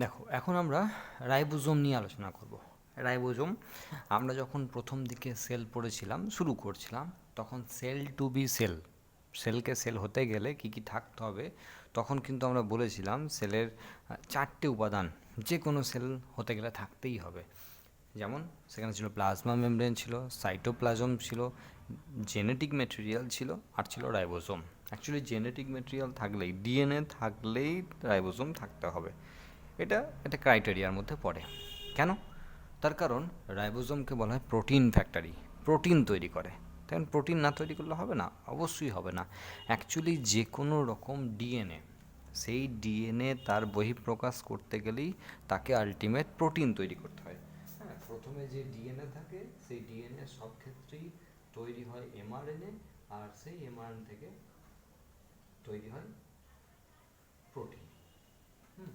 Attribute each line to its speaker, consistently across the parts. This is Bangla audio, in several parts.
Speaker 1: দেখো, এখন আমরা রাইবোজোম নিয়ে আলোচনা করব। রাইবোজোম, আমরা যখন প্রথম দিকে সেল পড়েছিলাম, শুরু করছিলাম, তখন সেল টু বি সেল, সেলকে সেল হতে গেলে কি কি থাকতে হবে, তখন কিন্তু আমরা বলেছিলাম সেলের চারটে উপাদান যে কোনো সেল হতে গেলে থাকতেই হবে। যেমন সেখানে ছিল প্লাজমা মেমব্রেন, ছিল সাইটোপ্লাজম, ছিল জেনেটিক মেটেরিয়াল ছিল, আর ছিল রাইবোজোম। অ্যাকচুয়ালি জেনেটিক মেটেরিয়াল থাকলেই, ডিএনএ থাকলেই রাইবোজোম থাকতে হবে। এটা একটা ক্রাইটেরিয়ার মধ্যে পড়ে। কেন? তার কারণ রাইবোজোমকে বলা হয় প্রোটিন ফ্যাক্টরি, প্রোটিন তৈরি করে। কারণ প্রোটিন না তৈরি করলে হবে না, অবশ্যই হবে না। অ্যাকচুয়ালি যে কোনো রকম ডিএনএ, সেই ডিএনএ তার বহিঃপ্রকাশ করতে গেলেই তাকে আলটিমেট প্রোটিন তৈরি করতে হয়। হ্যাঁ, প্রথমে যে ডিএনএ থাকে সেই ডিএনএ সব ক্ষেত্রেই তৈরি হয় এমআরএনএ, আর সেই এমআরএনএ থেকে তৈরি হয় প্রোটিন। হুম,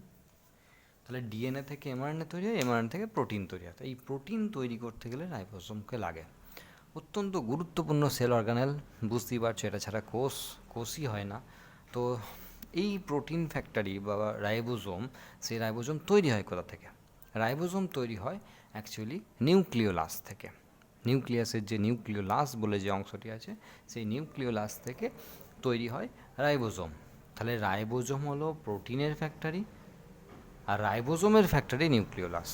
Speaker 1: তাহলে ডিএনএ থেকে এমআরএনএ তৈরি হয়, এমআরএনএ থেকে প্রোটিন তৈরি হয়। এই প্রোটিন তৈরি করতে গেলে রাইবোজোমকে লাগে। অত্যন্ত গুরুত্বপূর্ণ সেল অর্গানেল, বুঝতেই পারছো, এটা ছাড়া কোষই হয় না। তো এই প্রোটিন ফ্যাক্টরি বা রাইবোজোম, সেই রাইবোজোম তৈরি হয় কোথা থেকে? রাইবোজোম তৈরি হয় অ্যাকচুয়ালি নিউক্লিওলাস থেকে। নিউক্লিয়াসের যে নিউক্লিওলাস বলে যে অংশটি আছে, সেই নিউক্লিওলাস থেকে তৈরি হয় রাইবোজোম। তাহলে রাইবোজোম হলো প্রোটিনের ফ্যাক্টরি, আর রাইবোজোমের ফ্যাক্টরি নিউক্লিওলাস।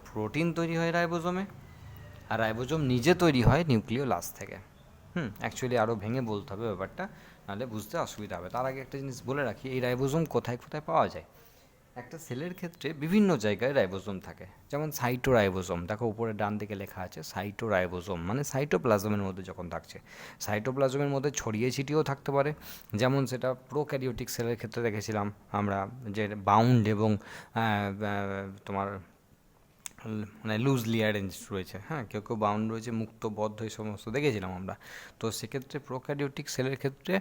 Speaker 1: প্রোটিন তৈরি হয় রাইবোজোমে, আর রাইবোজোম নিজে তৈরি হয় নিউক্লিওলাস থেকে। অ্যাকচুয়ালি আরও ভেঙে বলতে হবে ব্যাপারটা, নাহলে বুঝতে অসুবিধা হবে। তার আগে একটা জিনিস বলে রাখি, এই রাইবোজোম কোথায় কোথায় পাওয়া যায়। একটা সেলের ক্ষেত্রে বিভিন্ন জায়গায় রাইবোজোম থাকে। যেমন সাইটোরাইবোজোম, দেখো উপরে ডান দিকে লেখা আছে সাইটোরাইবোজোম, মানে সাইটোপ্লাজমের মধ্যে যখন থাকছে। সাইটোপ্লাজমের মধ্যে ছড়িয়ে ছিটিয়েও থাকতে পারে, যেমন সেটা প্রোক্যারিওটিক সেলের ক্ষেত্রে দেখেছিলাম আমরা, যে বাউন্ড এবং তোমার মানে লুজলি অ্যারেঞ্জ রয়েছে। হ্যাঁ, কেউ কেউ বাউন্ড রয়েছে, মুক্ত, বদ্ধ, এই সমস্ত দেখেছিলাম আমরা। তো সেক্ষেত্রে প্রোক্যারিওটিক সেলের ক্ষেত্রে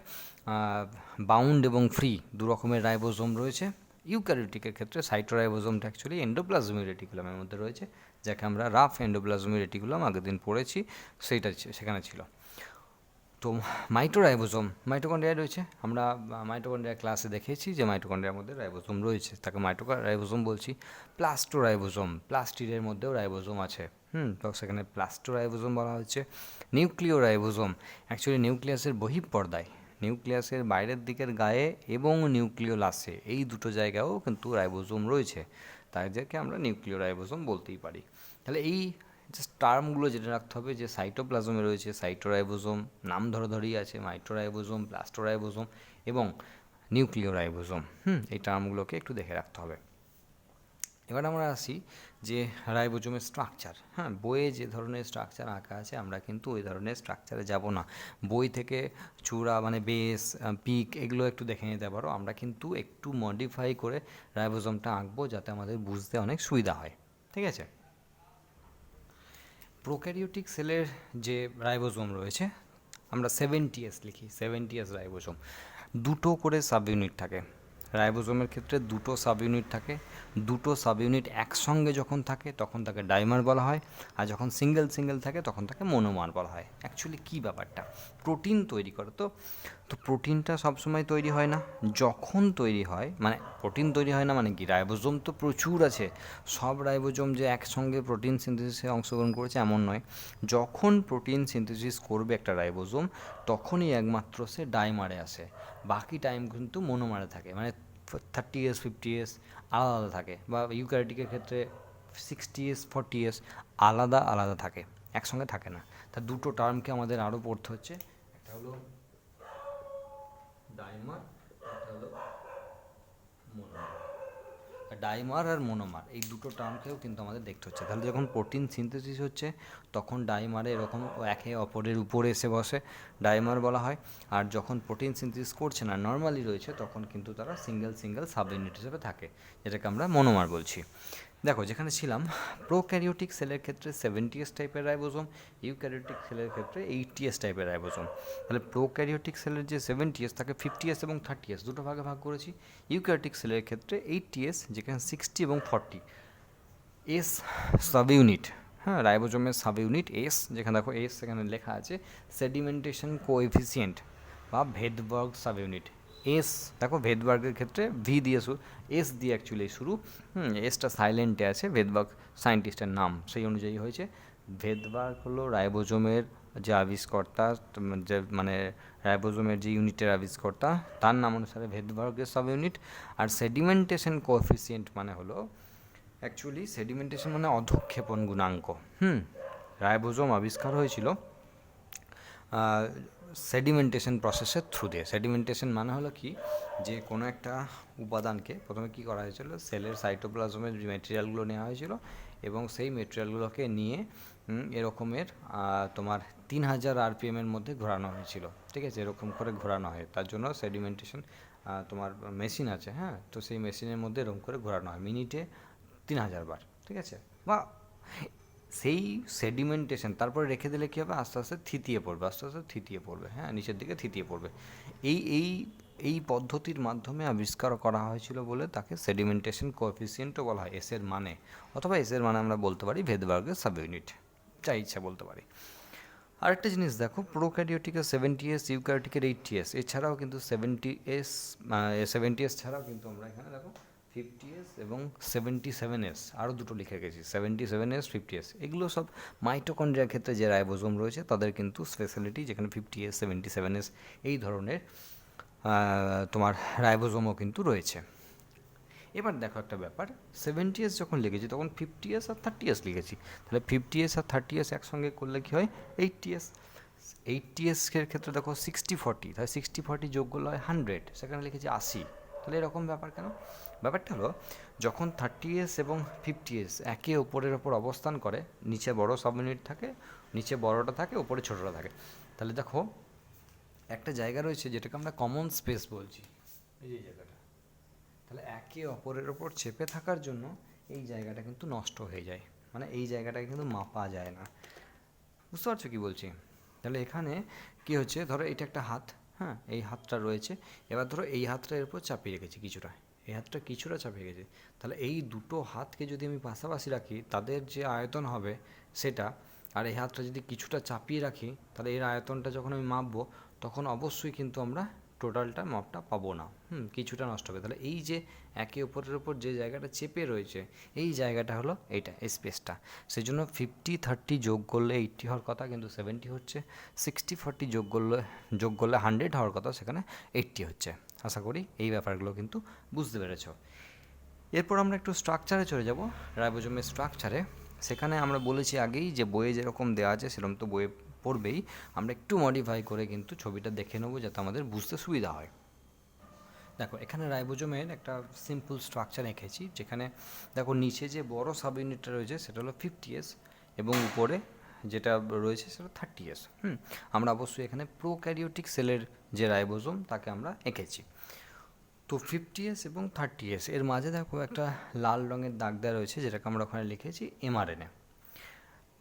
Speaker 1: বাউন্ড এবং ফ্রি দু রকমের রাইবোজোম রয়েছে। ইউক্যারিওটিকের ক্ষেত্রে সাইটোরাইবোজোমটা অ্যাকচুয়ালি এন্ডোপ্লাজমিক রেটিকুলামের মধ্যে রয়েছে, যাকে আমরা রাফ এন্ডোপ্লাজমিক রেটিকুলাম আগের দিন পড়েছি, সেইটা সেখানে ছিল। তো মাইটোরাইবোজোম, মাইটোকন্ড্রিয়া রয়েছে। আমরা মাইটোকন্ড্রিয়া ক্লাসে দেখেছি যে মাইটোকন্ড্রিয়ার মধ্যে রাইবোজোম রয়েছে, তাকে রাইবোজোম বলছি। প্লাস্টোরাইবোজোম, প্লাস্টিডের মধ্যেও রাইবোজোম আছে। তো সেখানে প্লাস্টোরাইবোজোম বলা হচ্ছে। নিউক্লিওরাইবোজোম অ্যাকচুয়ালি নিউক্লিয়াসের বহিঃপর্দায়, নিউক্লিয়াসের বাইরের দিকের গায়ে এবং নিউক্লিওলাসে, এই দুটো জায়গায়ও কিন্তু রাইবোজোম রয়েছে, তাদেরকে আমরা নিউক্লিওরাইবোজোম বলতেই পারি। তাহলে এই জাস্ট টার্মগুলো যেটা রাখতে হবে, যে সাইটোপ্লাজমে রয়েছে সাইটোরাইবোজোম, নাম ধরে ধরেই আছে, মাইটোরাইবোজোম, প্লাস্টোরাইবোজোম এবং নিউক্লিওরাইবোজোম। এই টার্মগুলোকে একটু দেখে রাখতে হবে। এবার আমরা আসি যে রাইবোজোমের স্ট্রাকচার। হ্যাঁ, বইয়ে যে ধরনের স্ট্রাকচার আঁকা আছে আমরা কিন্তু ওই ধরনের স্ট্রাকচারে যাব না। বই থেকে চূড়া মানে বেস, পিক, এগুলো একটু দেখে নিতে পারো। আমরা কিন্তু একটু মডিফাই করে রাইবোজোমটা আঁকবো, যাতে আমাদের বুঝতে অনেক সুবিধা হয়। ঠিক আছে? প্রোক্যারিওটিক সেলের যে রাইবোজোম রয়েছে, আমরা 70S লিখি, 70S রাইবোজোম। দুটো করে সাব ইউনিট থাকে রাইবোজোমের ক্ষেত্রে, দুটো সাব ইউনিট থাকে। দুটো সাব ইউনিট একসঙ্গে যখন থাকে তখন তাকে ডাইমার বলা হয়, আর যখন সিঙ্গেল সিঙ্গেল থাকে তখন তাকে মনোমার বলা হয়। অ্যাকচুয়ালি কী ব্যাপারটা, প্রোটিন তৈরি করে তো তো প্রোটিনটা সবসময় তৈরি হয় না। যখন তৈরি হয়, মানে প্রোটিন তৈরি হয় না মানে কি, রাইবোজোম তো প্রচুর আছে, সব রাইবোজোম যে একসঙ্গে প্রোটিন সিনথেসিসে অংশগ্রহণ করেছে এমন নয়। যখন প্রোটিন সিনথেসিস করবে একটা রাইবোজোম, তখনই একমাত্র সে ডাইমারে আসে, বাকি টাইম কিন্তু মনোমারে থাকে। মানে 30S 50S আলাদা আলাদা থাকে, বা ইউক্যারিওটিকের ক্ষেত্রে 60S 40S আলাদা আলাদা থাকে, একসঙ্গে থাকে না। তা দুটো টার্মকে আমাদের আরও পড়তে হচ্ছে, একটা হলো ডাইমার, একটা হলো মোনোমার। ডাইমার আর মোনোমার, এই দুটো টার্মকেও কিন্তু আমাদের দেখতে হচ্ছে। তাহলে যখন প্রোটিন সিনথেসিস হচ্ছে তখন ডাইমারে এরকম একে অপরের উপরে এসে বসে, ডাইমার বলা হয়। আর যখন প্রোটিন সিনথেসিস করছে না, নর্মালি রয়েছে, তখন কিন্তু তারা সিঙ্গেল সিঙ্গেল সাব ইউনিট হিসেবে থাকে, যেটাকে আমরা মনোমার বলছি। দেখো, যেখানে ছিলাম, প্রোক্যারিওটিক সেলের ক্ষেত্রে 70S টাইপের রাইবোজোম, ইউক্যারিওটিক সেলের ক্ষেত্রে 80S টাইপের রাইবোজোম। তাহলে প্রোক্যারিওটিক সেলের যে 70S, তাকে 50S এবং 30S দুটো ভাগে ভাগ করেছি। ইউক্যারিওটিক সেলের ক্ষেত্রে 80S, যেখানে 60 এবং 40S সাব ইউনিট। হ্যাঁ, রাইবোজোমের সাব ইউনিট এস, যেখানে দেখো এস সেখানে লেখা আছে সেডিমেন্টেশন কোএফিসিয়েন্ট বা ভেদবর্গ সাব ইউনিট। এস, দেখো ভেদবার্গের ক্ষেত্রে ভি দিয়ে এস দিয়ে অ্যাকচুয়ালি শুরু, এসটা সাইলেন্টে আছে, ভেদবার্গ সায়েন্টিস্টের নাম সেই অনুযায়ী হয়েছে। ভেদবার্গ হলো রাইবোজোমের যে আবিষ্কর্তা, যে মানে রাইবোজোমের যে ইউনিটের আবিষ্কর্তা, তার নাম অনুসারে ভেদবার্গের সাব ইউনিট। আর সেডিমেন্টেশন কোএফিসিয়েন্ট মানে হলো অ্যাকচুয়ালি সেডিমেন্টেশন মানে অধঃক্ষেপণ গুণাঙ্ক। রাইবোজোম আবিষ্কার হয়েছিল সেডিমেন্টেশন প্রসেসের থ্রু দিয়ে। সেডিমেন্টেশন মানে হলো কি, যে কোনো একটা উপাদানকে প্রথমে কী করা হয়েছিল, সেলের সাইটোপ্লাজমের যে মেটেরিয়ালগুলো নেওয়া হয়েছিল এবং সেই মেটেরিয়ালগুলোকে নিয়ে এরকমের তোমার 3000 RPM-এর মধ্যে ঘোরানো হয়েছিল, ঠিক আছে, এরকম করে ঘোরানো হয়। তার জন্য সেডিমেন্টেশন তোমার মেশিন আছে, হ্যাঁ, তো সেই মেশিনের মধ্যে এরকম করে ঘোরানো হয় মিনিটে 3000 বার, ঠিক আছে। বা সেই সেডিমেন্টেশন তারপরে রেখে দিলে কী হবে, আস্তে আস্তে থিতিয়ে পড়বে, আস্তে আস্তে থিতিয়ে পড়বে, হ্যাঁ, নিচের দিকে থিতিয়ে পড়বে। এই এই এই পদ্ধতির মাধ্যমে আবিষ্কার করা হয়েছিল বলে তাকে সেডিমেন্টেশন কোএফিসিয়েন্টও বলা হয়, এসের মানে, অথবা এসের মানে আমরা বলতে পারি ভেদবার্গের সাব ইউনিট, যা ইচ্ছা বলতে পারি। আরেকটা জিনিস দেখো, প্রোক্যারিওটিকের 70S, ইউক্যারিওটিকের 80S, এছাড়াও কিন্তু 70S ছাড়াও কিন্তু আমরা এখানে দেখো 50S এবং 77S আরও দুটো লিখে গেছি, 77S 50S, এগুলো সব মাইটোকন্ড্রিয়ার ক্ষেত্রে যে রাইবোজোম রয়েছে তাদের কিন্তু স্পেশালিটি, যেখানে 50S 77S এই ধরনের তোমার রাইবোজোমও কিন্তু রয়েছে। এবার দেখো একটা ব্যাপার, 70S যখন লিখেছি তখন 50S আর 30S লিখেছি, তাহলে 50S আর 30S একসঙ্গে করলে কী হয়, 80S। 80S এর ক্ষেত্রে দেখো 60-40, তাহলে 60-40 যোগ করলে হয় 100, সেখানে লিখেছি 80। তাহলে এরকম ব্যাপার কেন? ব্যাপারটা হলো, যখন 30S এবং 50S একে ওপরের ওপর অবস্থান করে, নিচে বড় সাবইউনিট থাকে, নিচে বড়টা থাকে, ওপরে ছোটোটা থাকে, তাহলে দেখো একটা জায়গা রয়েছে যেটাকে আমরা কমন স্পেস বলছি, এই যে জায়গাটা, তাহলে একে অপরের ওপর চেপে থাকার জন্য এই জায়গাটা কিন্তু নষ্ট হয়ে যায়, মানে এই জায়গাটাকে কিন্তু মাপা যায় না। বুঝতে পারছো কী বলছি? তাহলে এখানে কী হচ্ছে, ধরো এটা একটা হাত, হ্যাঁ, এই হাতটা রয়েছে, এবার ধরো এই হাতটা এর উপর চাপিয়ে রেখেছি কিছুটা, এই হাতটা কিছুটা চাপিয়ে রেখেছি, তাহলে এই দুটো হাতকে যদি আমি পাশাপাশি রাখি তাদের যে আয়তন হবে সেটা, আর এই হাতটা যদি কিছুটা চাপিয়ে রাখি তাহলে এর আয়তনটা যখন আমি মাপবো তখন অবশ্যই কিন্তু আমরা টোটালটা মাপটা পাবো না, কিছুটা নষ্ট হবে। তাহলে এই যে একে অপরের ওপর যে জায়গাটা চেপে রয়েছে এই জায়গাটা হলো এইটা, এই স্পেসটা, সেই জন্য 50-30 যোগ করলে 80 হওয়ার কথা, কিন্তু 70 হচ্ছে। 60-40 যোগ করলে 100 হওয়ার কথা, সেখানে 80 হচ্ছে। আশা করি এই ব্যাপারগুলো কিন্তু বুঝতে পেরেছ। এরপর আমরা একটু স্ট্রাকচারে চলে যাব, রাইবোজোমের স্ট্রাকচারে। সেখানে আমরা বলেছি আগেই যে বইয়ে যেরকম দেওয়া আছে সেরকম তো বইয়ে পড়বেই, আমরা একটু মডিফাই করে কিন্তু ছবিটা দেখে নেবো যাতে আমাদের বুঝতে সুবিধা হয়। দেখো এখানে রাইবোজোমের একটা সিম্পল স্ট্রাকচার এঁকেছি, যেখানে দেখো নিচে যে বড় সাব ইউনিটটা রয়েছে সেটা হলো 50S এবং উপরে যেটা রয়েছে সেটা 30S। আমরা অবশ্যই এখানে প্রোক্যারিওটিক সেলের যে রাইবোজোম তাকে আমরা এঁকেছি। তো 50S এবং 30S এর মাঝে দেখো একটা লাল রঙের দাগ দেওয়া রয়েছে, যেটাকে আমরা ওখানে লিখেছি mRNA।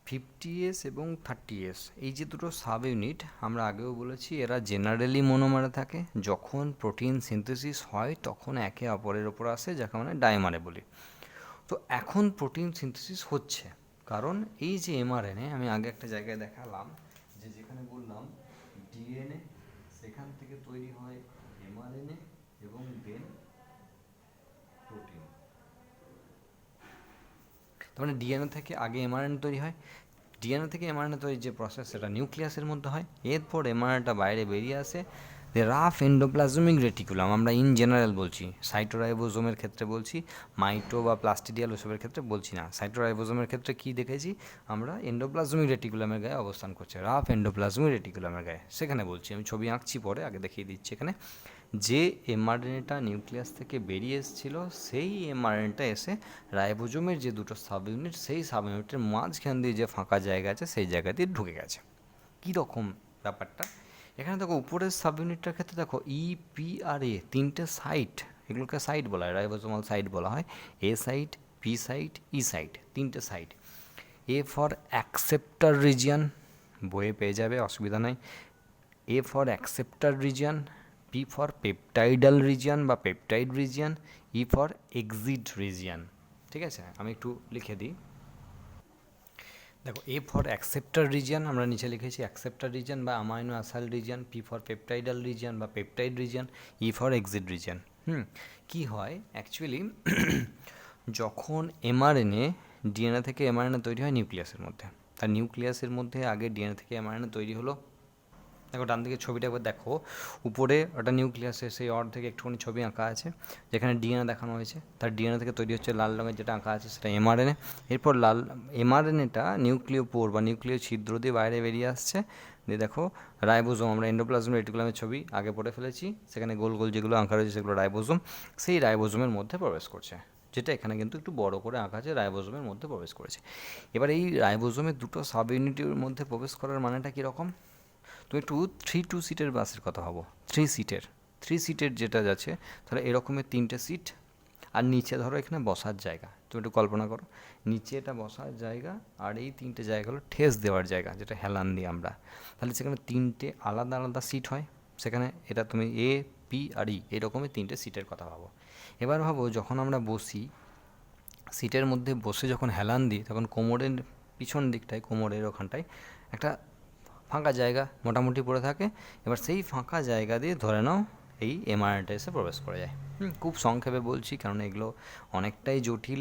Speaker 1: 50S এবং 30S এই যে দুটো সাব ইউনিট, আমরা আগেও বলেছি এরা জেনারেলি মনোমারে থাকে, যখন প্রোটিন সিনথেসিস হয় তখন একে অপরের ওপর আসে, যাকে আমরা ডাইমারে বলি। তো এখন প্রোটিন সিনথেসিস হচ্ছে, কারণ এই যে mRNA আমি আগে একটা জায়গায় দেখালাম, যে যেখানে বললাম ডিএনএ, সেখান থেকে তৈরি হয় mRNA এবং দেন প্রোটিন। তার মানে ডিএনএ থেকে আগে mRNA তৈরি হয়, ডিএনএ থেকে mRNA তৈরির যে প্রসেস সেটা নিউক্লিয়াসের মধ্যে হয়, এরপর mRNAটা বাইরে বেরিয়ে আসে রাফ এন্ডোপ্লাজমিক রেটিকুলাম, আমরা ইন জেনারেল বলছি, সাইটোরাইবোজোমের ক্ষেত্রে বলছি, মাইটো বা প্লাস্টিডিয়াল ওসবের ক্ষেত্রে বলছি না। সাইটোরাইবোজোমের ক্ষেত্রে কী দেখেছি আমরা, এন্ডোপ্লাজমিক রেটিকুলামের গায়ে অবস্থান করছে, রাফ এন্ডোপ্লাজমিক রেটিকুলামের গায়ে, সেখানে বলছি, আমি ছবি আঁকছি পরে, আগে দেখিয়ে দিচ্ছি। এখানে যে mRNAটা নিউক্লিয়াস থেকে বেরিয়ে এসেছিল সেই mRNAটা এসে রাইবোজোমের যে দুটো সাব ইউনিট, সেই সাব ইউনিটের মাঝখান দিয়ে যে ফাঁকা জায়গা আছে সেই জায়গা দিয়ে ঢুকে গেছে। কীরকম ব্যাপারটা, এখানে দেখো উপরের সাব ইউনিটটার ক্ষেত্রে দেখো EPRA তিনটে সাইট, এগুলোকে সাইট বলা হয়, রাইবোজোমাল সাইট বলা হয়, A site, P site, E site, তিনটে site. A for acceptor region, বইয়ে পেয়ে যাবে, অসুবিধা নাই, A for acceptor region, P for peptidyl region বা peptide region, E for exit region. ঠিক আছে, আমি একটু লিখে দিই। দেখো, এ ফর অ্যাকসেপ্টার রিজিয়ন আমরা নিচে লিখেছি, অ্যাকসেপ্টার রিজিয়ন বা amino acyl region, P for peptidyl region বা peptide region, E for exit region. কী হয় অ্যাকচুয়ালি, যখন এমআরএনএ ডিএনএ থেকে এমআরএনএ তৈরি হয় নিউক্লিয়াসের মধ্যে, তার নিউক্লিয়াসের মধ্যে আগে ডিএনএ থেকে এমআরএনএ তৈরি হলো। দেখো ডান দিকে ছবিটা একবার দেখো, উপরে ওটা নিউক্লিয়াসের সেই অর্ধেক একটুখানি ছবি আঁকা আছে, যেখানে ডিএনএ দেখানো হয়েছে, তার ডিএনএ থেকে তৈরি হচ্ছে লাল রঙের যেটা আঁকা আছে সেটা এমআরএনএ। এরপর লাল এমআরএনএটা নিউক্লিওপোর বা নিউক্লিয় ছিদ্র দিয়ে বাইরে বেরিয়ে আসছে, দিয়ে দেখো রাইবোজোম, আমরা এন্ডোপ্লাজমিক রেটিকুলামের ছবি আগে পড়ে ফেলেছি, সেখানে গোল গোল যেগুলো আঁকা রয়েছে সেগুলো রাইবোজোম, সেই রাইবোজোমের মধ্যে প্রবেশ করছে, যেটা এখানে কিন্তু একটু বড় করে আঁকা আছে, রাইবোজোমের মধ্যে প্রবেশ করেছে। এবার এই রাইবোজোমের দুটো সাব ইউনিটের মধ্যে প্রবেশ করার মানেটা কীরকম, তুমি একটু 3 সিটের বাসের কথা ভাবো, 3 সিটের যেটা যাচ্ছে, তাহলে এরকমের 3টে সিট, আর নিচে ধরো এখানে বসার জায়গা, তুমি একটু কল্পনা করো, নিচে এটা বসার জায়গা, আর এই 3টে জায়গা হলো ঠেস দেওয়ার জায়গা, যেটা হেলান দিই আমরা। তাহলে সেখানে 3টে আলাদা আলাদা সিট হয়, সেখানে এটা তুমি এ, পি আর ই এরকমের 3টে সিটের কথা ভাবো। এবার ভাবো যখন আমরা বসি, সিটের মধ্যে বসে যখন হেলান দিই, তখন কোমরের পিছন দিকটায়, কোমরের ওখানটায় একটা ফাঁকা জায়গা মোটামুটি পড়ে থাকে। এবার সেই ফাঁকা জায়গা দিয়ে ধরে নাও এই এমআরএনএটা এসে প্রবেশ করে যায়। খুব সংক্ষেপে বলছি, কারণ এগুলো অনেকটাই জটিল,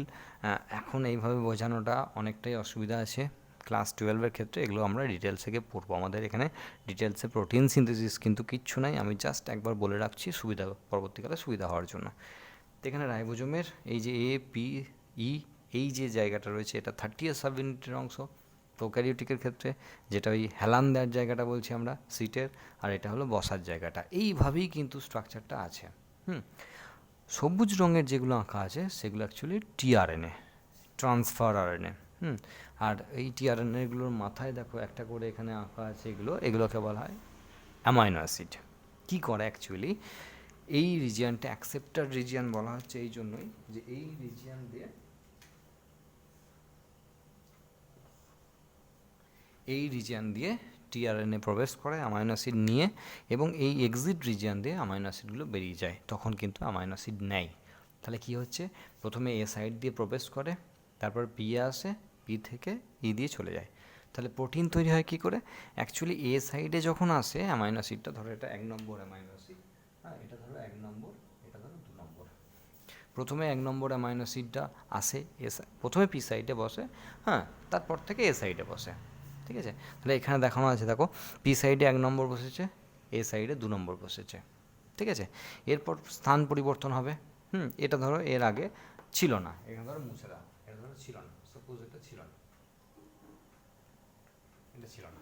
Speaker 1: এখন এইভাবে বোঝানোটা অনেকটাই অসুবিধা আছে। ক্লাস 12-এর ক্ষেত্রে এগুলো আমরা ডিটেলসে গিয়ে পড়বো, আমাদের এখানে ডিটেলসে প্রোটিন সিনথেসিস কিন্তু কিচ্ছু নাই, আমি জাস্ট একবার বলে রাখছি সুবিধা, পরবর্তীকালে সুবিধা হওয়ার জন্য। তো এখানে রাইবোজোমের এই যে এ, পি, ই, এই যে জায়গাটা রয়েছে, এটা 30th সাব ইউনিটের অংশ প্রোক্যারিওটিকের ক্ষেত্রে, যেটা ওই হেলান দেওয়ার জায়গাটা বলছি আমরা সিটের, আর এটা হলো বসার জায়গাটা। এইভাবেই কিন্তু স্ট্রাকচারটা আছে। সবুজ রঙের যেগুলো আঁকা আছে সেগুলো অ্যাকচুয়ালি টিআরএনএ, ট্রান্সফার আরএনএ। আর এই টিআরএনএগুলোর মাথায় দেখো একটা করে এখানে আঁকা আছে, এগুলোকে বলা হয় অ্যামাইনো অ্যাসিড। কী করে অ্যাকচুয়ালি, এই রিজিয়নটা অ্যাকসেপ্টার রিজিয়ন বলা হচ্ছে এই জন্যই যে এই রিজিয়ন দিয়ে টিআরএনএ প্রবেশ করে অ্যামাইনো অ্যাসিড নিয়ে, এবং এই এক্সিট রিজিয়ন দিয়ে অ্যামাইনো অ্যাসিডগুলো বেরিয়ে যায়, তখন কিন্তু অ্যামাইনো অ্যাসিড নেয়। তাহলে কী হচ্ছে, প্রথমে এ সাইড দিয়ে প্রবেশ করে, তারপর পি আসে, পি থেকে ই দিয়ে চলে যায়। তাহলে প্রোটিন তৈরি হয় কী করে, অ্যাকচুয়ালি এ সাইডে যখন আসে অ্যামাইনো অ্যাসিডটা, ধরো এটা 1 নম্বর অ্যামাইনো অ্যাসিড, হ্যাঁ এটা ধরো 1 নম্বর, এটা ধরো 2 নম্বর। প্রথমে 1 নম্বর অ্যামাইনো অ্যাসিডটা আসে প্রথমে পি সাইডে বসে, হ্যাঁ তারপর থেকে এ সাইডে বসে, ঠিক আছে। তাহলে এখানে দেখানো আছে দেখো, পি সাইডে 1 নম্বর বসেছে, এ সাইডে 2 নম্বর বসেছে, ঠিক আছে। এরপর স্থান পরিবর্তন হবে, এটা ধরো এর আগে ছিল না, এখানে ধরো মুছে দাও, এটা ধরো ছিল না, সাপোজ এটা ছিল না, এটা ছিল না,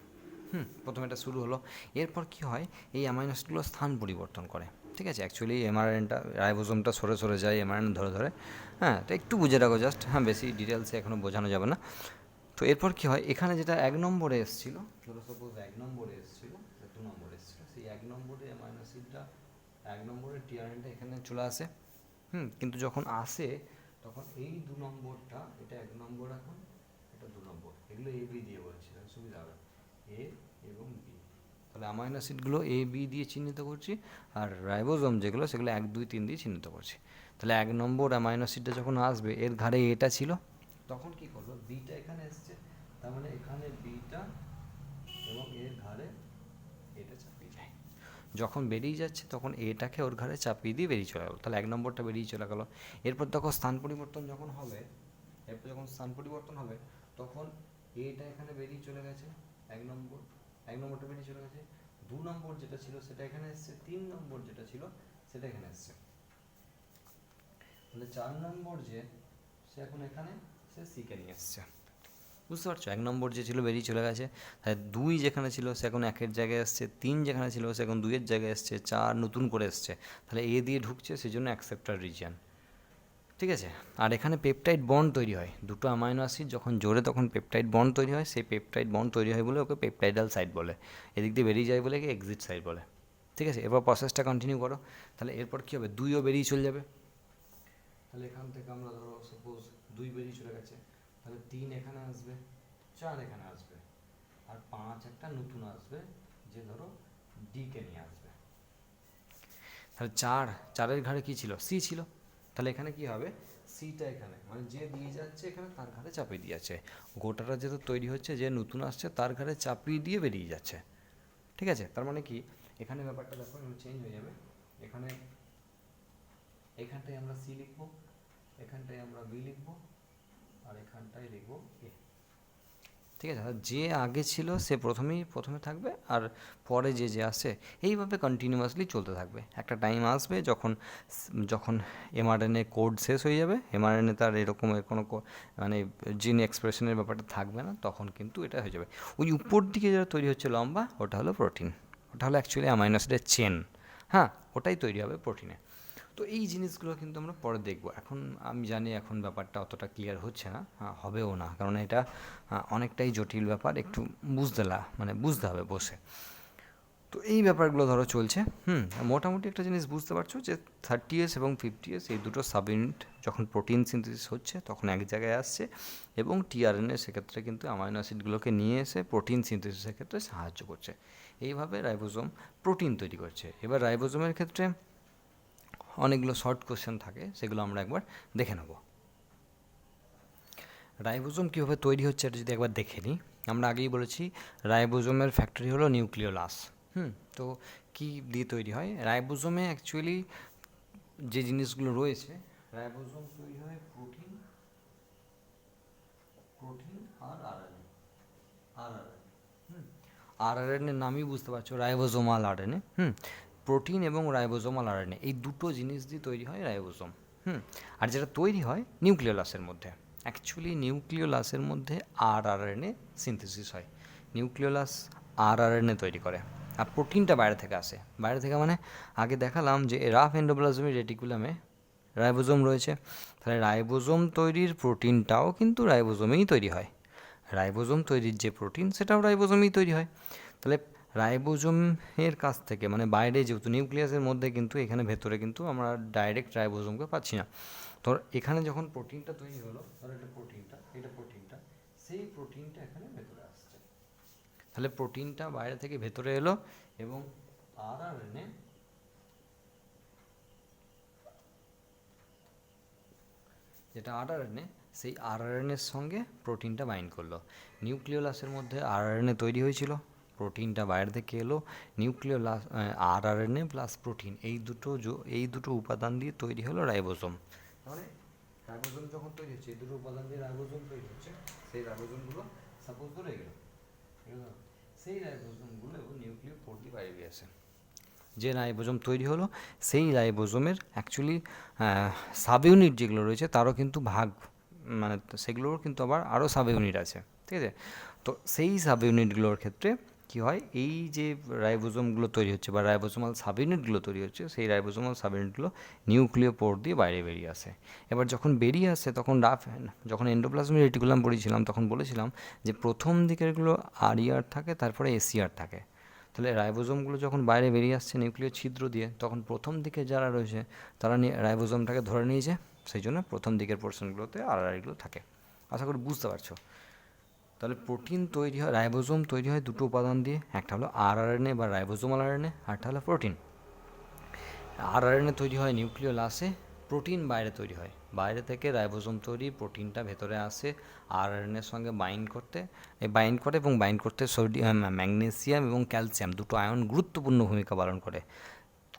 Speaker 1: প্রথমে এটা শুরু হলো। এরপর কি হয়, এই অ্যামাইনো অ্যাসিডগুলো স্থান পরিবর্তন করে, ঠিক আছে। অ্যাকচুয়ালি এমআরএনটা, রাইবোজোমটা সরে সরে যায় এমআরএন ধরে ধরে, হ্যাঁ তো একটু বুঝে রাখো জাস্ট, হ্যাঁ বেশি ডিটেলসে এখনও বোঝানো যাবে না। তো এরপর কী হয়, এখানে যেটা 1 নম্বরে এসেছিলো, ধরো সাপোজ 1 নম্বরে এসেছিলো, 2 নম্বরে এসেছিলো, সেই 1 নম্বরে অ্যামাইনো অ্যাসিডটা, 1 নম্বরের টিআরএনটা এখানে চলে আসে, কিন্তু যখন আসে তখন এই 2 নম্বরটা, এটা 1 নম্বর, এখন এটা 2 নম্বর, এগুলো এ বি দিয়ে বলছি, সুবিধা হবে, এ এবং বি। তাহলে অ্যামাইনো অ্যাসিডগুলো এ বি দিয়ে চিহ্নিত করছি, আর রাইবোজোম যেগুলো সেগুলো 1 2 3 দিয়ে চিহ্নিত করছি। তাহলে 1 নম্বর অ্যামাইনো অ্যাসিডটা যখন আসবে, এর ঘাড়ে এটা ছিল, তখন কি করলো, বিটা এখানে এসছে, তার মানে এখানে বিটা এবং এর ঘাড়ে এটা চাপিয়ে যায়, যখন বেরিয়ে যাচ্ছে তখন এটাকে ওর ঘাড়ে চাপিয়ে দিয়ে বেরিয়ে চলে গেলো, তাহলে 1 নম্বরটা বেরিয়ে চলে গেলো। এরপর দেখো স্থান পরিবর্তন যখন হবে, তখন এটা এখানে বেরিয়ে চলে গেছে, 1 নম্বরটা বেরিয়ে চলে গেছে, 2 নম্বর যেটা ছিল সেটা এখানে এসছে, 3 নম্বর যেটা ছিল সেটা এখানে এসছে, তাহলে 4 নম্বর যে সে এখন এখানে সে সিকে নিয়ে এসছে, বুঝতে পারছো। 1 নম্বর যে ছিল বেরিয়ে চলে গেছে, তাহলে 2 যেখানে ছিল সে এখন 1-এর জায়গায় এসছে, 3 যেখানে ছিল সে এখন 2-এর জায়গায় এসছে, 4 নতুন করে এসছে, তাহলে এ দিয়ে ঢুকছে, সেই জন্য অ্যাকসেপ্টার রিজিয়ন, ঠিক আছে। আর এখানে পেপটাইড বন্ড তৈরি হয়, দুটো অ্যামাইনো অ্যাসিড যখন জোড়ে তখন পেপটাইড বন্ড তৈরি হয়, সেই পেপটাইড বন্ড তৈরি হয় বলে ওকে পেপটাইডাল সাইড বলে, এদিক দিয়ে বেরিয়ে যায় বলে কি এক্সিট সাইড বলে, ঠিক আছে। এবার প্রসেসটা কন্টিনিউ করো, তাহলে এরপর কী হবে, 2ও বেরিয়ে চলে যাবে, তাহলে এখান থেকে আমরা ধরো সাপোজ 2 বেরিয়ে চলে গেছে, তাহলে 3 এখানে আসবে, 4 এখানে আসবে, আর 5 একটা নতুন আসবে, যে ধরো ডিকে নিয়ে আসবে। তাহলে 4-এর ঘাড়ে কী ছিল, সি ছিল, তাহলে এখানে কি হবে, সিটা এখানে মানে যে দিয়ে যাচ্ছে এখানে তার ঘাড়ে চাপিয়ে দিয়েছে, গোটাটা যেহেতু তৈরি হচ্ছে যে নতুন আসছে তার ঘাড়ে চাপিয়ে দিয়ে বেরিয়ে যাচ্ছে। ঠিক আছে, তার মানে কি এখানে ব্যাপারটা দেখো চেঞ্জ হয়ে যাবে, এখানে এখানটায় আমরা সি লিখবো, এখানটায় আমরা বি লিখবো, আর এখানটায় লিখবো এ। ঠিক আছে, যে আগে ছিল সে প্রথমে থাকবে, আর পরে যে আসছে এইভাবে কন্টিনিউয়াসলি চলতে থাকবে। একটা টাইম আসবে যখন যখন এমআরএনএ কোড শেষ হয়ে যাবে, এমআরএনএ তার এরকমের কোনো মানে জিন এক্সপ্রেশনের ব্যাপারটা থাকবে না, তখন কিন্তু এটা হয়ে যাবে। ওই উপর দিকে যেটা তৈরি হচ্ছে লম্বা, ওটা হলো প্রোটিন, ওটা হলো অ্যাকচুয়ালি অ্যামাইনো অ্যাসিডের চেন। হ্যাঁ, ওটাই তৈরি হবে প্রোটিনে। তো এই জিনিসগুলো কিন্তু আমরা পরে দেখব। এখন আমি জানি এখন ব্যাপারটা অতটা ক্লিয়ার হচ্ছে না, হবেও না, কারণ এটা অনেকটাই জটিল ব্যাপার, একটু বুঝতে হবে বসে। তো এই ব্যাপারগুলো ধরো চলছে। মোটামুটি একটা জিনিস বুঝতে পারছো যে 30S এবং 50S এই দুটো সাব ইউনিট যখন প্রোটিন সিনথেসিস হচ্ছে তখন এক জায়গায় আসছে, এবং টিআরএনএ সেক্ষেত্রে কিন্তু অ্যামাইনো অ্যাসিডগুলোকে নিয়ে এসে প্রোটিন সিনথেসিসের ক্ষেত্রে সাহায্য করছে। এইভাবে রাইবোজোম প্রোটিন তৈরি করছে। এবার রাইবোজোমের ক্ষেত্রে অনেকগুলো শর্ট কোশ্চেন থাকে, সেগুলো আমরা একবার দেখে নেব। রাইবোজোম কীভাবে তৈরি হচ্ছে এটা যদি একবার দেখে নিই, আমরা আগেই বলেছি রাইবোজোমের ফ্যাক্টরি হলো নিউক্লিওলাস। তো কী দিয়ে তৈরি হয় রাইবোজোমে, অ্যাকচুয়ালি যে জিনিসগুলো রয়েছে, রাইবোজোম তৈরি হয় প্রোটিন আর আরএনএ। আরএনএর নামই বুঝতে পারছো, রাইবোজোমাল আরএনএ। প্রোটিন এবং রাইবোজোমাল আরএনএ এই দুটো জিনিস দিয়ে তৈরি হয় রাইবোজোম। আর যেটা তৈরি হয় নিউক্লিওলাসের মধ্যে, অ্যাকচুয়ালি নিউক্লিওলাসের মধ্যে আরএনএ সিনথেসিস হয়, নিউক্লিওলাস আরএনএ তৈরি করে, আর প্রোটিনটা বাইরে থেকে আসে। বাইরে থেকে মানে আগে দেখালাম যে রাফ এন্ডোপ্লাজমিক রেটিকুলামে রাইবোজোম রয়েছে, তাহলে রাইবোজোম তৈরির প্রোটিনটাও কিন্তু রাইবোজোমেই তৈরি হয়, রাইবোজোম তৈরির যে প্রোটিন সেটাও রাইবোজোমেই তৈরি হয়। তাহলে রাইবোজোমের কাছ থেকে মানে বাইরে, যেহেতু নিউক্লিয়াসের মধ্যে, কিন্তু এখানে ভেতরে কিন্তু আমরা ডাইরেক্ট রাইবোজোমকে পাচ্ছি না। তো এখানে যখন প্রোটিনটা তৈরি হলো, ধরো এটা প্রোটিনটা সেই প্রোটিনটা এখানে ভেতরে আসছে, তাহলে প্রোটিনটা বাইরে থেকে ভেতরে এলো, এবং আরএনএ যেটা আরএনএ, সেই আরএনএর সঙ্গে প্রোটিনটা বাইন্ড করলো। নিউক্লিওলাসের মধ্যে আরএনএ তৈরি হয়েছিল, প্রোটিনটা বাইরে থেকে এলো, নিউক্লিওলাস আরএনএ প্লাস প্রোটিন এই দুটো উপাদান দিয়ে তৈরি হলো রাইবোজোম। মানে রাইবোজোম যখন তৈরি হচ্ছে, এই দুটো উপাদান দিয়ে রাইবোজোম তৈরি হচ্ছে, সেই রাইবোজোমগুলো সাপোজ ধরে গেল, সেই রাইবোজোমগুলো নিউক্লিয় পোর্ট দিয়ে বাইরে বেরিয়ে আসে। যে রাইবোজোম তৈরি হলো সেই রাইবোজোমের অ্যাকচুয়ালি সাব ইউনিট যেগুলো রয়েছে তারও কিন্তু মানে সেগুলোর কিন্তু আবার আরও সাব ইউনিট আছে। ঠিক আছে, তো সেই সাব ইউনিটগুলোর ক্ষেত্রে কী হয়, এই যে রাইবোজোমগুলো তৈরি হচ্ছে বা রাইবোজোমাল সাব ইউনিটগুলো তৈরি হচ্ছে, সেই রাইবোজোমাল সাব ইউনিটগুলো নিউক্লিয় পোর্ট দিয়ে বাইরে বেরিয়ে আসে। এবার যখন বেরিয়ে আসে তখন যখন এন্ডোপ্লাজমিক রেটিকুলাম পড়েছিলাম তখন বলেছিলাম যে প্রথম দিকেরগুলো আরইআর থাকে, তারপরে এসিআর থাকে। তাহলে রাইবোজোমগুলো যখন বাইরে বেরিয়ে আসছে নিউক্লিয় ছিদ্র দিয়ে, তখন প্রথম দিকে যারা রয়েছে তারা রাইবোজোমটাকে ধরে নিয়েছে, সেই জন্য প্রথম দিকের পোর্শনগুলোতে আরআরগুলো থাকে। আশা করি বুঝতে পারছো। তাহলে প্রোটিন তৈরি হয়, রাইবোজোম তৈরি হয় দুটো উপাদান দিয়ে, একটা হলো আরআরএনএ বা রাইবোজোমাল আরএনএ, আরটা হলো প্রোটিন। আরআরএনএ তৈরি হয় নিউক্লিওলাসে, প্রোটিন বাইরে তৈরি হয়, বাইরে থেকে রাইবোজোম তৈরি, প্রোটিনটা ভেতরে আসে আরআরএনএর সঙ্গে বাইন্ড করে, এবং বাইন্ড করতে সোডিয়াম, ম্যাগনেসিয়াম এবং ক্যালসিয়াম দুটো আয়ন গুরুত্বপূর্ণ ভূমিকা পালন করে।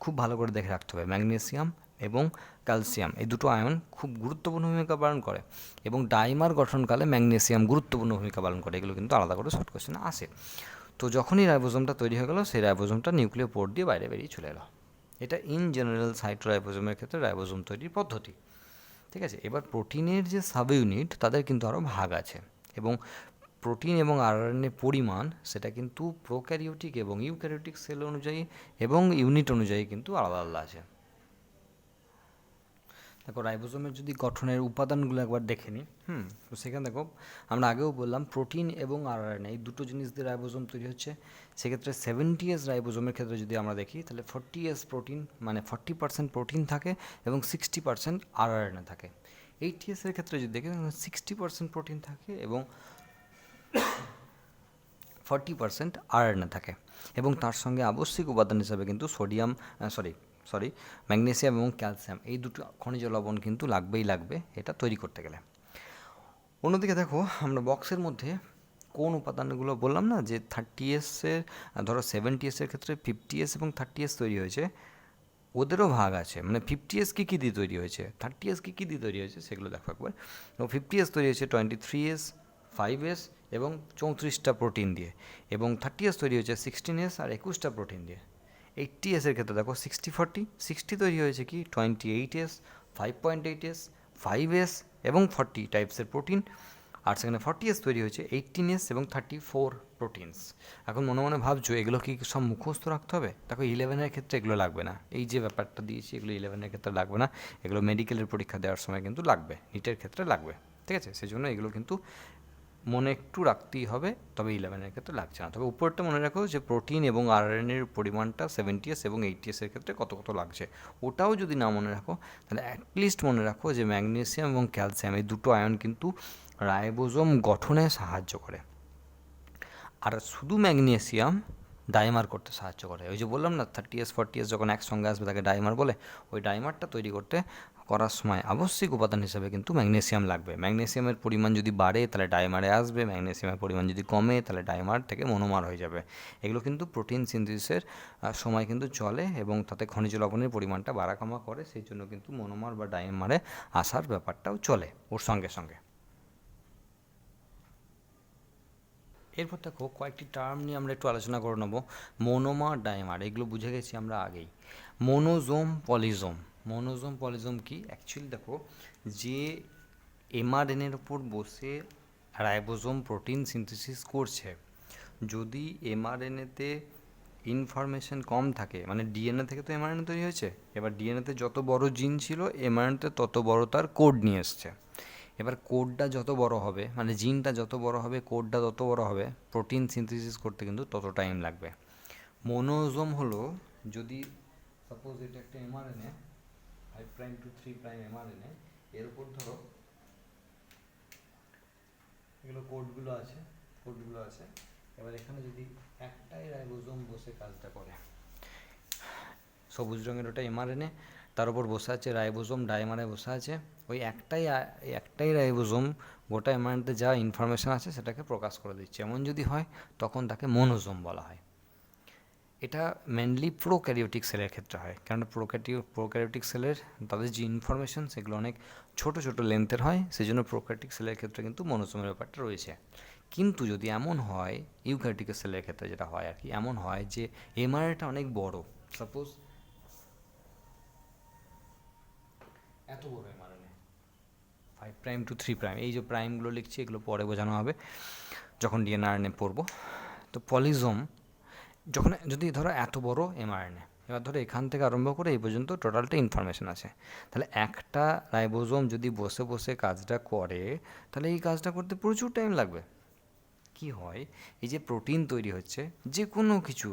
Speaker 1: খুব ভালো করে দেখে রাখতে হবে, ম্যাগনেসিয়াম এবং ক্যালসিয়াম এই দুটো আয়ন খুব গুরুত্বপূর্ণ ভূমিকা পালন করে, এবং ডাইমার গঠনকালে ম্যাগনেসিয়াম গুরুত্বপূর্ণ ভূমিকা পালন করে। এগুলো কিন্তু আলাদা করে শর্ট কোশ্চেনে আসে। তো যখনই রাইবোজোমটা তৈরি হয়ে গেল, সেই রাইবোজোমটা নিউক্লিয় পোর্ট দিয়ে বাইরে বেরিয়ে চলে এলো। এটা ইন জেনারেল সাইটোরাইবোজোমের ক্ষেত্রে রাইবোজোম তৈরির পদ্ধতি। ঠিক আছে, এবার প্রোটিনের যে সাব ইউনিট তাদের কিন্তু আরও ভাগ আছে, এবং প্রোটিন এবং আরএনএ পরিমাণ সেটা কিন্তু প্রোক্যারিওটিক এবং ইউক্যারিওটিক সেল অনুযায়ী এবং ইউনিট অনুযায়ী কিন্তু আলাদা আলাদা আছে। দেখো রাইবোজোমের যদি গঠনের উপাদানগুলো একবার দেখে নিই, তো সেখানে দেখো আমরা আগেও বললাম প্রোটিন এবং আরএনএ এই দুটো জিনিস দিয়ে রাইবোজোম তৈরি হচ্ছে। সেক্ষেত্রে 70S রাইবোজোমের ক্ষেত্রে যদি আমরা দেখি, তাহলে 40S প্রোটিন মানে 40% প্রোটিন থাকে এবং 60% আরএনএ থাকে। 80S এর ক্ষেত্রে যদি দেখি 60% প্রোটিন থাকে এবং 40% আরএনএ থাকে, এবং তার সঙ্গে আবশ্যিক উপাদান হিসাবে কিন্তু ম্যাগনেসিয়াম এবং ক্যালসিয়াম এই দুটো খনিজ লবণ কিন্তু লাগবেই লাগবে এটা তৈরি করতে গেলে। অন্যদিকে দেখো আমরা বক্সের মধ্যে কোন উপাদানগুলো বললাম না যে 30s এর, ধরো 70s এর ক্ষেত্রে 50s এবং 30s তৈরি হয়েছে, ওদেরও ভাগ আছে, মানে 50s কী দিয়ে তৈরি হয়েছে, 30s কী দিয়ে তৈরি হয়েছে সেগুলো দেখো একবার। 50s তৈরি হয়েছে 23s, 5s এবং 34টা প্রোটিন দিয়ে, এবং 30s তৈরি হয়েছে 16s আর 21টা প্রোটিন দিয়ে। 80s এর ক্ষেত্রে দেখো 60-40, 60 তৈরি হয়েছে কি 28s, 5.8s, 5s এবং 40 টাইপসের প্রোটিন, আর সেখানে 40s তৈরি হয়েছে 18s এবং 34 প্রোটিনস। এখন মনে মনে ভাবছো এগুলো কি সব মুখস্থ রাখতে হবে? দেখো 11-এর ক্ষেত্রে এগুলো লাগবে না, এই যে ব্যাপারটা দিয়েছি এগুলো 11-এর ক্ষেত্রে লাগবে না, এগুলো মেডিকেলের পরীক্ষা দেওয়ার সময় কিন্তু লাগবে, নিটের ক্ষেত্রে লাগবে, ঠিক আছে? সেই জন্য এগুলো কিন্তু মনে একটু রাখতেই হবে, তবে 11-এর ক্ষেত্রে লাগছে না। তবে উপরটা মনে রাখো যে প্রোটিন এবং আরএনএর পরিমাণটা 70s এবং 80s-এর ক্ষেত্রে কত কত লাগছে, ওটাও যদি না মনে রাখো তাহলে অ্যাটলিস্ট মনে রাখো যে ম্যাগনেসিয়াম এবং ক্যালসিয়াম এই দুটো আয়ন কিন্তু রাইবোজোম গঠনে সাহায্য করে। আর শুধু ম্যাগনেসিয়াম ডাইমার করতে সাহায্য করে। ওই যে বললাম না 30s 40s যখন একসঙ্গে আসবে তাকে ডাইমার বলে, ওই ডাইমারটা তৈরি করার সময় আবশ্যিক উপাদান হিসেবে কিন্তু ম্যাগনেসিয়াম লাগবে। ম্যাগনেসিয়ামের পরিমাণ যদি বাড়ে তাহলে ডাইমারে আসবে, ম্যাগনেসিয়ামের পরিমাণ যদি কমে তাহলে ডাইমার থেকে মনোমার হয়ে যাবে। এগুলো কিন্তু প্রোটিন সিনথেসিসের সময় কিন্তু চলে এবং তাতে খনিজ লবণের পরিমাণটা বাড়া কমা করে, সেই জন্য কিন্তু মনোমার বা ডাইমারে আসার ব্যাপারটাও চলে ওর সঙ্গে সঙ্গে। এরপর দেখো কয়েকটি টার্ম নিয়ে আমরা একটু আলোচনা করে নেবো। মোনোমার, ডাইমার এগুলো বুঝে গেছি আমরা আগেই। মোনোজোম, পলিজোম। মোনোজোম পলিজোম কি? অ্যাকচুয়ালি দেখো যে এমআরএনএর ওপর বসে রাইবোজোম প্রোটিন সিনথেসিস করছে, যদি এমআরএনএতে ইনফরমেশন কম থাকে, মানে ডিএনএ থেকে তো এমআরএনএ তৈরি হয়েছে, এবার ডিএনএতে যত বড় জিন ছিল এমআরএনএতে তত বড় তার কোড নিয়ে এসছে। এবার কোডটা যত বড় হবে, মানে জিনটা যত বড় হবে কোডটা তত বড় হবে, প্রোটিন সিনথেসিস করতে কিন্তু তত টাইম লাগবে। মোনোজোম হলো, যদি সাপোজ এটা একটা এমআরএনএ 5' to 3' এমআরএনএ, এর উপর ধরো এগুলো কোডগুলো আছে, এবার এখানে যদি একটাই রাইবোজোম বসে কাজটা করে, সবুজ রঙের ওটা এমআরএনএ, তার উপর বসে আছে রাইবোজোম, ডাইমারে বসে আছে, ওই একটাই রাইবোজোম গোটা এমআরএনএতে যা ইনফরমেশান আছে সেটাকে প্রকাশ করে দিচ্ছে, এমন যদি হয় তখন তাকে মোনোজোম বলা হয়। এটা মেনলি প্রোক্যারিওটিক সেলের ক্ষেত্রে হয়, কারণ প্রোক্যারিওটিক সেলের তাদের যে ইনফরমেশান সেগুলো অনেক ছোট ছোট লেন্থের হয়, সেই জন্য প্রোক্যারিওটিক সেলের ক্ষেত্রে কিন্তু মোনোজোমের ব্যাপারটা রয়েছে। কিন্তু যদি এমন হয় ইউক্যারিওটিক সেলের ক্ষেত্রে যেটা হয় আর কি, এমন হয় যে এমআরএনএটা অনেক বড়, সাপোজ এত বড় এমআরএনএ 5' to 3', এই যে প্রাইমগুলো লিখছি এগুলো পরে বোঝানো হবে যখন ডিএনএ পড়বো। তো পলিজোম যখন, যদি ধরো এত বড় এমআরএনএ, এবার ধরো এখান থেকে আরম্ভ করে এই পর্যন্ত টোটালটা ইনফরমেশান আছে, তাহলে একটা রাইবোজোম যদি বসে বসে কাজটা করে তাহলে এই কাজটা করতে প্রচুর টাইম লাগবে। কি হয়, এই যে প্রোটিন তৈরি হচ্ছে, যে কোনো কিছু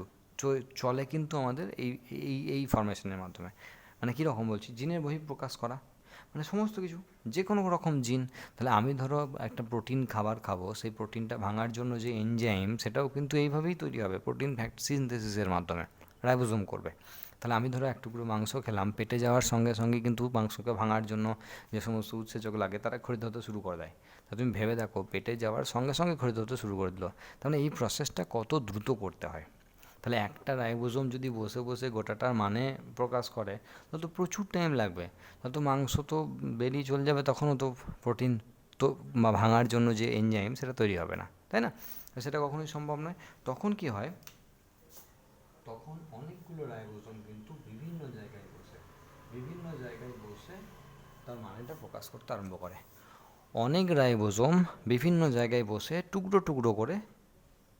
Speaker 1: চলে কিন্তু আমাদের এই এই এই ফরমেশনের মাধ্যমে। মানে কীরকম বলছি, জিনের বহিঃপ্রকাশ করা, মানে সমস্ত কিছু, যে কোনো রকম জিন। তাহলে আমি ধরো একটা প্রোটিন খাবার খাবো, সেই প্রোটিনটা ভাঙার জন্য যে এনজাইম সেটাও কিন্তু এইভাবেই তৈরি হবে, প্রোটিন ফ্যাক্ট সিনথেসিসের মাধ্যমে রাইবোজোম করবে। তাহলে আমি ধরো এক টুকরো মাংস খেলাম, পেটে যাওয়ার সঙ্গে সঙ্গে কিন্তু মাংসকে ভাঙার জন্য যে সমস্ত উৎসেচক লাগে তারা খরিদ হতে শুরু করে দেয়। তা তুমি ভেবে দেখো, পেটে যাওয়ার সঙ্গে সঙ্গে খরিদ হতে শুরু করে দিল, তাহলে এই প্রসেসটা কত দ্রুত করতে হয়। তাহলে একটা রাইবোজোম যদি বসে বসে গোটাটার মানে প্রকাশ করে তাহলে তো প্রচুর টাইম লাগবে, তাহলে তো মাংস তো বেরিয়ে চলে যাবে, তখনও তো প্রোটিন তো ভাঙার জন্য যে এনজাইম সেটা তৈরি হবে না, তাই না? সেটা কখনোই সম্ভব নয়। তখন কি হয়, তখন অনেকগুলো রাইবোজোম কিন্তু বিভিন্ন জায়গায় বসে তার মানেটা প্রকাশ করতে আরম্ভ করে। অনেক রাইবোজোম বিভিন্ন জায়গায় বসে টুকরো টুকরো করে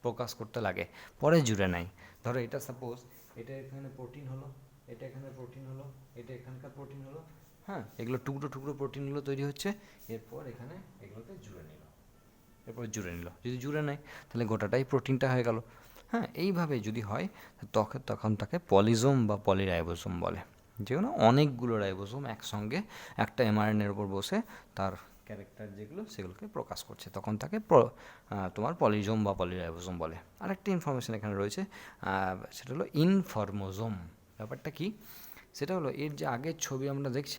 Speaker 1: প্রকাশ করতে লাগে, পরে জুড়ে নেয়। ধরো এটা সাপোজ এটা এখানে প্রোটিন হলো, এটা এখানে প্রোটিন হলো, এটা এখানকার প্রোটিন হলো, হ্যাঁ, এগুলো টুকরো টুকরো প্রোটিনগুলো তৈরি হচ্ছে, এরপর এখানে এগুলোকে জুড়ে নিল, যদি জুড়ে নেয় তাহলে গোটাটাই প্রোটিনটা হয়ে গেল। হ্যাঁ, এইভাবে যদি হয় তখন তাকে পলিজোম বা পলিরাইবোজোম বলে, যেগুলো অনেকগুলো রাইবোজোম একসঙ্গে একটা এমআরএনএর উপর বসে তার ক্যারেক্টার যেগুলো সেগুলোকে প্রকাশ করছে, তখন তাকে তোমার পলিজোম বা পলিরাইবোজোম বলে। আরেকটি ইনফরমেশান এখানে রয়েছে, সেটা হলো ইনফরমোজোম। ব্যাপারটা কি, সেটা হলো এর যে আগের ছবি আমরা দেখছি,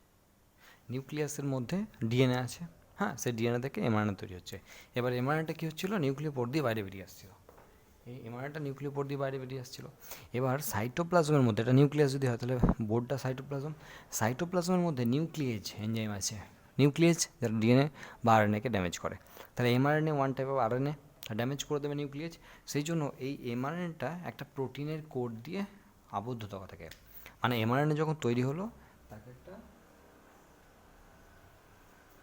Speaker 1: নিউক্লিয়াসের মধ্যে ডিএনএ আছে, হ্যাঁ, সেই ডিএনএ থেকে এমআরএনএ তৈরি হচ্ছে। এবার এমআরএনএটা কী হচ্ছিলো, নিউক্লিওপোর দিয়ে বাইরে বেরিয়ে আসছিল, এই এমআরএনএটা নিউক্লিওপোর দিয়ে বাইরে বেরিয়ে আসছিলো। এবার সাইটোপ্লাজমের মধ্যে, এটা নিউক্লিয়াস যদি হয় তাহলে বোর্ডটা সাইটোপ্লাজম, সাইটোপ্লাজমের মধ্যে নিউক্লিয়েজ এনজাইম আছে, নিউক্লিয়েজ যারা ডিএনএ বা আরএনএকে ড্যামেজ করে। তাহলে mRNA one type of RNA, damage করে দেবে নিউক্লিয়েজ। সেই জন্য এই এমআরএনএটা একটা প্রোটিনের কোড দিয়ে আবদ্ধ থাকে। মানে এমআরএনএ যখন তৈরি হলো তাকে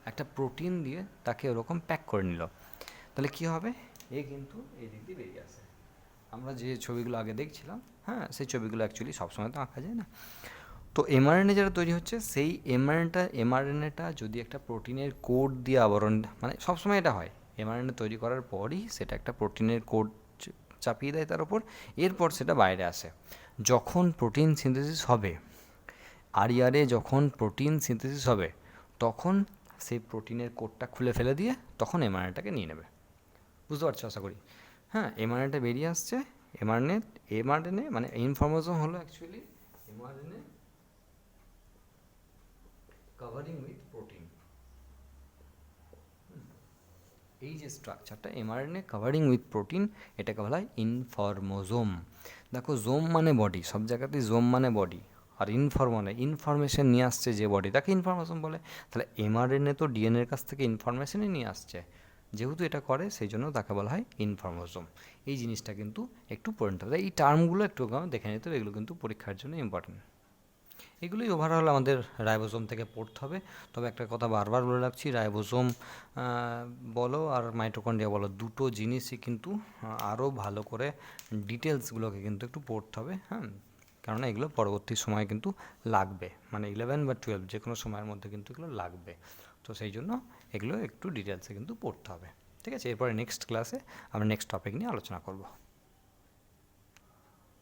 Speaker 1: একটা প্রোটিন দিয়ে তাকে ওরকম প্যাক করে নিল। তাহলে কী হবে, এ কিন্তু এই দিক দিয়ে বেরিয়ে আসে। আমরা যে ছবিগুলো আগে দেখছিলাম, হ্যাঁ, সেই ছবিগুলো অ্যাকচুয়ালি সবসময় তো আঁকা যায় না। তো এমআরএনএ যেটা তৈরি হচ্ছে, সেই এমআরএনএটা যদি একটা প্রোটিনের কোড দিয়ে আবরণ, মানে সবসময় এটা হয়, এমআরএনএ তৈরি করার পরই সেটা একটা প্রোটিনের কোড চাপিয়ে দেয় তার উপর, এরপর সেটা বাইরে আসে। যখন প্রোটিন সিনথেসিস হবে, আরইআরএ যখন প্রোটিন সিনথেসিস হবে, তখন সেই প্রোটিনের কোডটা খুলে ফেলে দিয়ে তখন এমআরএনএটাকে নিয়ে নেবে। বুঝতে পারছো আশা করি? হ্যাঁ, এমআরএনএটা বেরিয়ে আসছে। এমআরএনএ মানে ইনফরমেশন হলো actually mRNA covering with protein. এই যে স্ট্রাকচারটা এমআরএনএ কভারিং উইথ প্রোটিন, এটাকে বলা হয় ইনফরমোজোম। দেখো, জোম মানে বডি, সব জায়গাতেই জোম মানে বডি, আর মানে ইনফরমেশন নিয়ে আসছে যে বডি, তাকে ইনফরমেশন বলে। তাহলে এমআরএনএ তো ডিএনএর কাছ থেকে ইনফরমেশনই নিয়ে আসছে, যেহেতু এটা করে সেই জন্য তাকে বলা হয় ইনফরমোজোম। এই জিনিসটা কিন্তু একটু পড়ে নিতে হবে, এই টার্মগুলো একটু দেখে নিতে হবে, এগুলো কিন্তু পরীক্ষার জন্য ইম্পর্টেন্ট। এগুলোই ওভারঅল আমাদের রাইবোজোম থেকে পড়তে হবে। তবে একটা কথা বারবার বলে রাখছি, রাইবোজোম বলো আর মাইটোকন্ড্রিয়া বলো, দুটো জিনিসই কিন্তু আরও ভালো করে ডিটেলসগুলোকে কিন্তু একটু পড়তে হবে, হ্যাঁ, কেননা এগুলো পরবর্তী সময় কিন্তু লাগবে, মানে 11 বা 12 যে কোনো সময়ের মধ্যে কিন্তু এগুলো লাগবে। তো সেই জন্য এগুলো একটু ডিটেলসে কিন্তু পড়তে হবে। ঠিক আছে, এরপরে নেক্সট ক্লাসে আমরা নেক্সট টপিক নিয়ে আলোচনা করব।